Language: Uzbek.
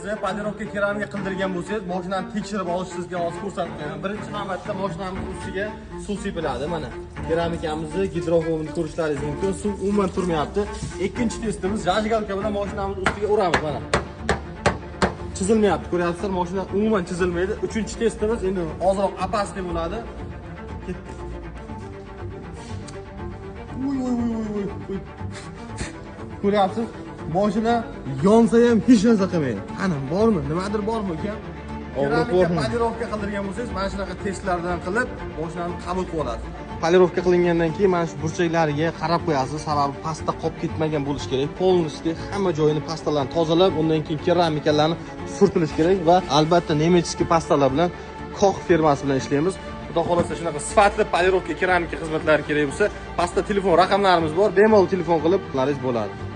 bo'lsa, polirovka keramika qildirgan bo'lsangiz, mashinani tekshirib olishingizga hozir ko'rsatdim. Birinchi navbatda mashinamiz ustiga suv sepiladi. Mana keramikamizni gidrofobini ko'rishlaringiz mumkin. Suv umuman turmayapti. Ikkinchi testimiz jajigalka bilan mashinamiz ustiga uramiz mana. Chizilmayapti, ko'ryapsizlar, mashina umuman chizilmaydi. Uchinchi testimiz endi ozroq opasli bo'ladi. Uy. Ko'ryapsiz? Mashina yonsa ham hech narsa qilmaydi. Qani, bormi? Nimadir bormi ekan? Keramika polirovka qildirgan bo'lsangiz, mana shunaqa testlardan qilib, mashinani qabul qilib olasiz. Polirovka qilingandan keyin mana shu burchaklariga qarab qo'yasiz, sababi pasta qolib ketmagan bo'lishi kerak. Polniy hamma joyini pastalarni tozalab, undan keyin keramikalarni surtilish kerak va albatta nemetskiy pastalar bilan Koch firmasi bilan ishlaymiz. Xudo xolasa shunaqa sifatli polirovka keramika xizmatlari kerak bo'lsa, pastda telefon raqamlarimiz bor, bemalol telefon qilib qilaringiz bo'ladi.